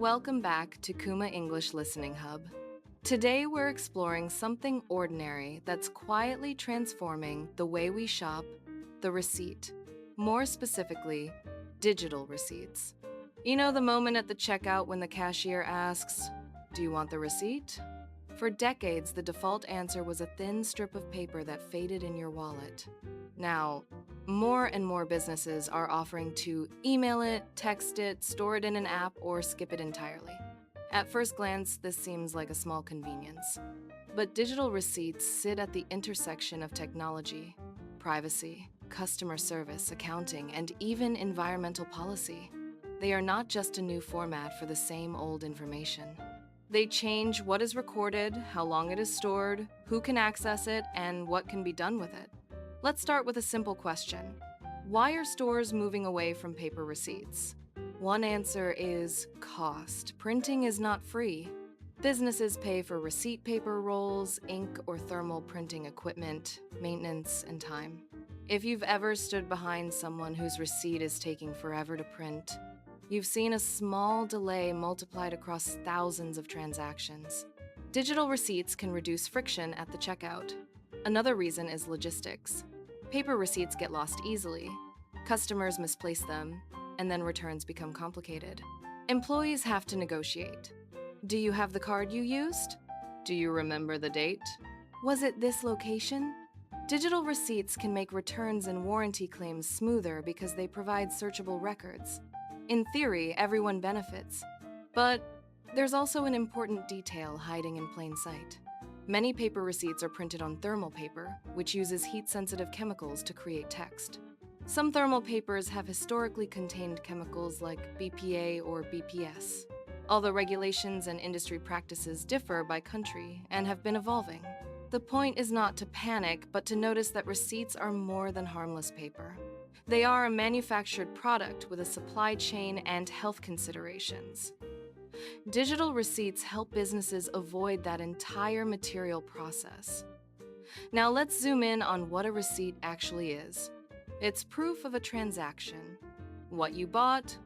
Welcome back to Kuma English Listening Hub. Today we're exploring something ordinary that's quietly transforming the way we shop, the receipt. More specifically, digital receipts. You know the moment at the checkout when the cashier asks, "Do you want the receipt?" For decades, the default answer was a thin strip of paper that faded in your wallet. Now, more and more businesses are offering to email it, text it, store it in an app, or skip it entirely. At first glance, this seems like a small convenience. But digital receipts sit at the intersection of technology, privacy, customer service, accounting, and even environmental policy. They are not just a new format for the same old information. They change what is recorded, how long it is stored, who can access it, and what can be done with it. Let's start with a simple question. Why are stores moving away from paper receipts? One answer is cost. Printing is not free. Businesses pay for receipt paper rolls, ink or thermal printing equipment, maintenance, and time. If you've ever stood behind someone whose receipt is taking forever to print, you've seen a small delay multiplied across thousands of transactions. Digital receipts can reduce friction at the checkout. Another reason is logistics. Paper receipts get lost easily. Customers misplace them, and then returns become complicated. Employees have to negotiate. Do you have the card you used? Do you remember the date? Was it this location? Digital receipts can make returns and warranty claims smoother because they provide searchable records. In theory, everyone benefits. But there's also an important detail hiding in plain sight. Many paper receipts are printed on thermal paper, which uses heat-sensitive chemicals to create text. Some thermal papers have historically contained chemicals like BPA or BPS, although regulations and industry practices differ by country and have been evolving. The point is not to panic, but to notice that receipts are more than harmless paper. They are a manufactured product with a supply chain and health considerations. Digital receipts help businesses avoid that entire material process. Now let's zoom in on what a receipt actually is. It's proof of a transaction. What you bought,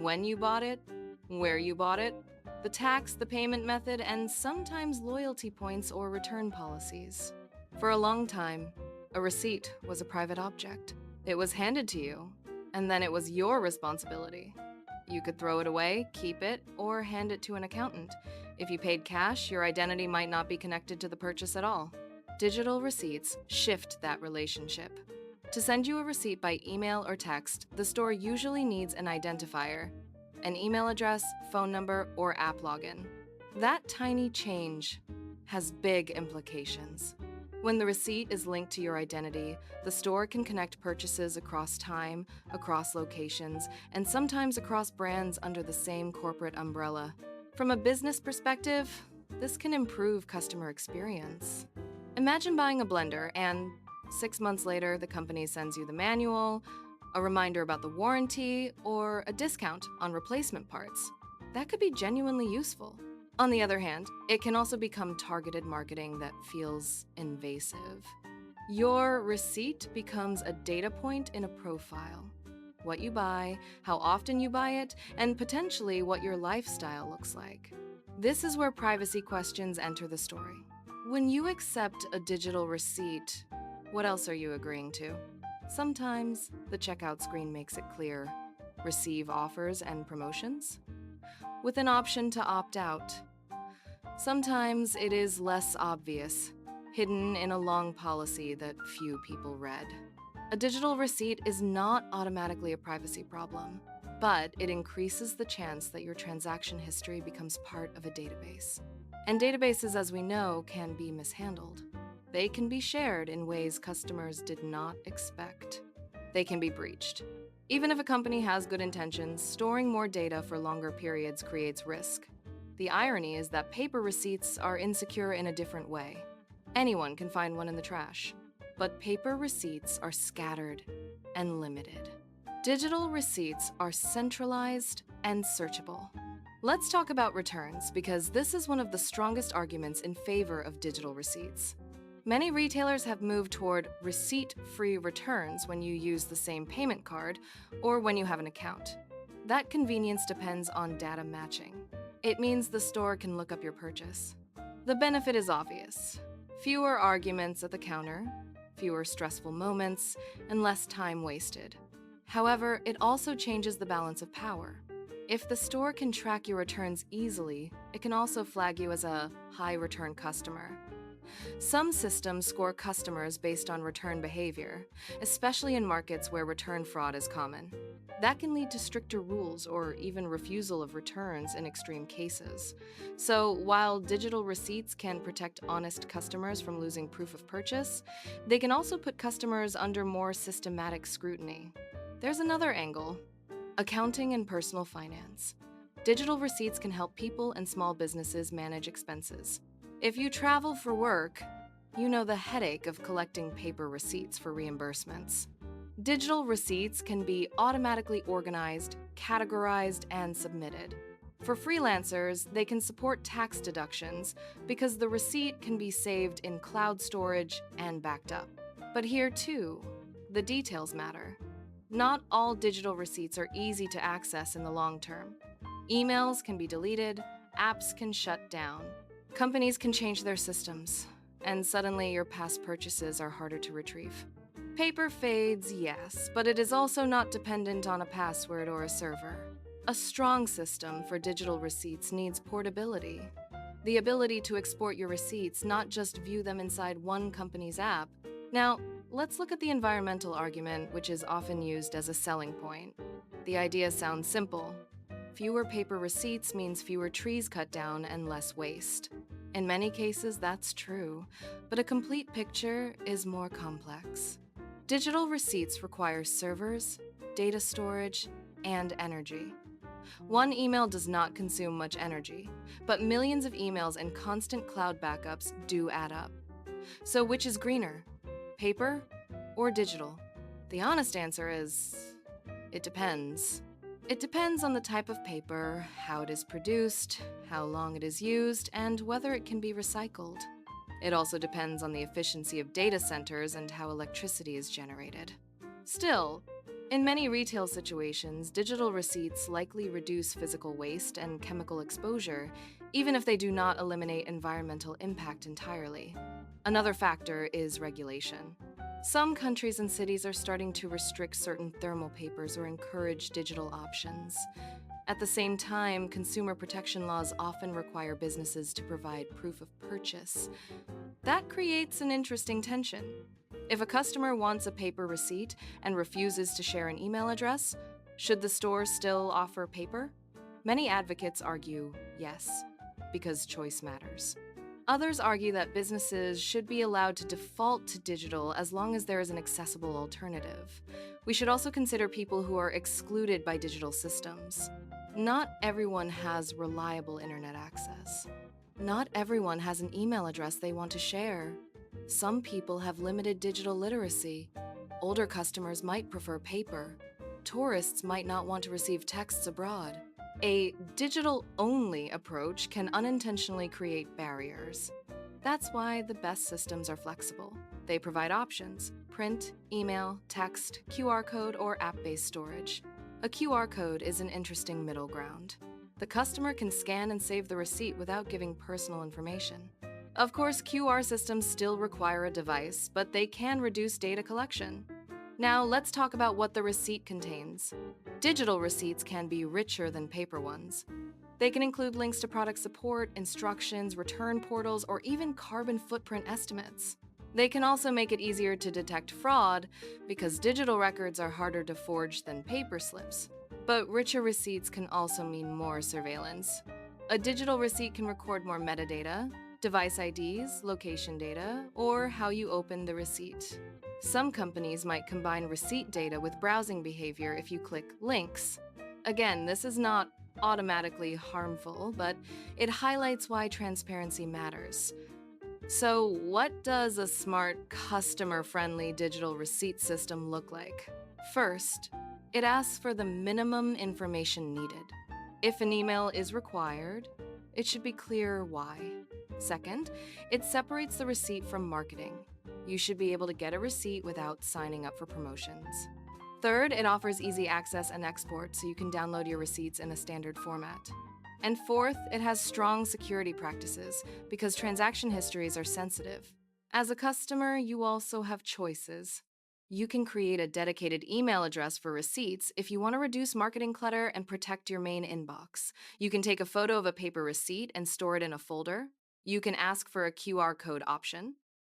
when you bought it, where you bought it, the tax, the payment method, and sometimes loyalty points or return policies. For a long time, a receipt was a private object. It was handed to you, and then it was your responsibility. You could throw it away, keep it, or hand it to an accountant. If you paid cash, your identity might not be connected to the purchase at all. Digital receipts shift that relationship. To send you a receipt by email or text, the store usually needs an identifier, an email address, phone number, or app login. That tiny change has big implications. When the receipt is linked to your identity, the store can connect purchases across time, across locations, and sometimes across brands under the same corporate umbrella. From a business perspective, this can improve customer experience. Imagine buying a blender and 6 months later, the company sends you the manual, a reminder about the warranty, or a discount on replacement parts. That could be genuinely useful. On the other hand, it can also become targeted marketing that feels invasive. Your receipt becomes a data point in a profile. What you buy, how often you buy it, and potentially what your lifestyle looks like. This is where privacy questions enter the story. When you accept a digital receipt, what else are you agreeing to? Sometimes the checkout screen makes it clear. Receive offers and promotions, with an option to opt out. Sometimes it is less obvious, hidden in a long policy that few people read. A digital receipt is not automatically a privacy problem, but it increases the chance that your transaction history becomes part of a database. And databases, as we know, can be mishandled. They can be shared in ways customers did not expect. They can be breached. Even if a company has good intentions, storing more data for longer periods creates risk. The irony is that paper receipts are insecure in a different way. Anyone can find one in the trash. But paper receipts are scattered and limited. Digital receipts are centralized and searchable. Let's talk about returns, because this is one of the strongest arguments in favor of digital receipts. Many retailers have moved toward receipt-free returns when you use the same payment card or when you have an account. That convenience depends on data matching. It means the store can look up your purchase. The benefit is obvious: fewer arguments at the counter, fewer stressful moments, and less time wasted. However, it also changes the balance of power. If the store can track your returns easily, it can also flag you as a high return customer. Some systems score customers based on return behavior, especially in markets where return fraud is common. That can lead to stricter rules or even refusal of returns in extreme cases. So, while digital receipts can protect honest customers from losing proof of purchase, they can also put customers under more systematic scrutiny. There's another angle: accounting and personal finance. Digital receipts can help people and small businesses manage expenses. If you travel for work, you know the headache of collecting paper receipts for reimbursements. Digital receipts can be automatically organized, categorized, and submitted. For freelancers, they can support tax deductions because the receipt can be saved in cloud storage and backed up. But here too, the details matter. Not all digital receipts are easy to access in the long term. Emails can be deleted, apps can shut down, companies can change their systems, and suddenly your past purchases are harder to retrieve. Paper fades, yes, but it is also not dependent on a password or a server. A strong system for digital receipts needs portability. The ability to export your receipts, not just view them inside one company's app. Now, let's look at the environmental argument, which is often used as a selling point. The idea sounds simple. Fewer paper receipts means fewer trees cut down and less waste. In many cases, that's true, but a complete picture is more complex. Digital receipts require servers, data storage, and energy. One email does not consume much energy, but millions of emails and constant cloud backups do add up. So which is greener, paper or digital? The honest answer is, it depends. It depends on the type of paper, how it is produced, how long it is used, and whether it can be recycled. It also depends on the efficiency of data centers and how electricity is generated. Still, in many retail situations, digital receipts likely reduce physical waste and chemical exposure, even if they do not eliminate environmental impact entirely. Another factor is regulation. Some countries and cities are starting to restrict certain thermal papers or encourage digital options. At the same time, consumer protection laws often require businesses to provide proof of purchase. That creates an interesting tension. If a customer wants a paper receipt and refuses to share an email address, should the store still offer paper? Many advocates argue yes, because choice matters. Others argue that businesses should be allowed to default to digital as long as there is an accessible alternative. We should also consider people who are excluded by digital systems. Not everyone has reliable internet access. Not everyone has an email address they want to share. Some people have limited digital literacy. Older customers might prefer paper. Tourists might not want to receive texts abroad. A digital-only approach can unintentionally create barriers. That's why the best systems are flexible. They provide options: print, email, text, QR code, or app-based storage. A QR code is an interesting middle ground. The customer can scan and save the receipt without giving personal information. Of course, QR systems still require a device, but they can reduce data collection. Now, let's talk about what the receipt contains. Digital receipts can be richer than paper ones. They can include links to product support, instructions, return portals, or even carbon footprint estimates. They can also make it easier to detect fraud because digital records are harder to forge than paper slips. But richer receipts can also mean more surveillance. A digital receipt can record more metadata, device IDs, location data, or how you open the receipt. Some companies might combine receipt data with browsing behavior if you click links. Again, this is not automatically harmful, but it highlights why transparency matters. So, what does a smart, customer-friendly digital receipt system look like? First, it asks for the minimum information needed. If an email is required, it should be clear why. Second, it separates the receipt from marketing. You should be able to get a receipt without signing up for promotions. Third, it offers easy access and export so you can download your receipts in a standard format. And fourth, it has strong security practices because transaction histories are sensitive. As a customer, you also have choices. You can create a dedicated email address for receipts if you want to reduce marketing clutter and protect your main inbox. You can take a photo of a paper receipt and store it in a folder. You can ask for a QR code option.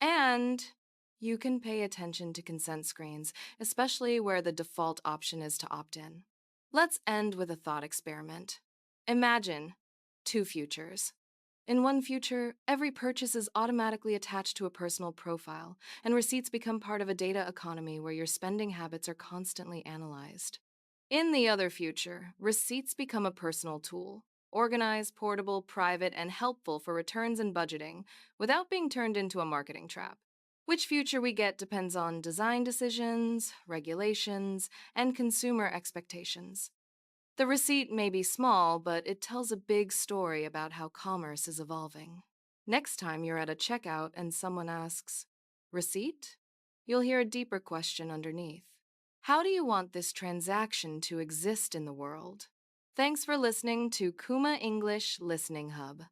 And you can pay attention to consent screens, especially where the default option is to opt in. Let's end with a thought experiment. Imagine two futures. In one future, every purchase is automatically attached to a personal profile, and receipts become part of a data economy where your spending habits are constantly analyzed. In the other future, receipts become a personal tool, organized, portable, private, and helpful for returns and budgeting without being turned into a marketing trap. Which future we get depends on design decisions, regulations, and consumer expectations. The receipt may be small, but it tells a big story about how commerce is evolving. Next time you're at a checkout and someone asks, "Receipt?" you'll hear a deeper question underneath. How do you want this transaction to exist in the world? Thanks for listening to Kuma English Listening Hub.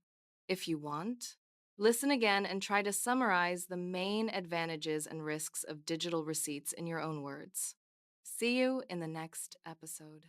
If you want, listen again and try to summarize the main advantages and risks of digital receipts in your own words. See you in the next episode.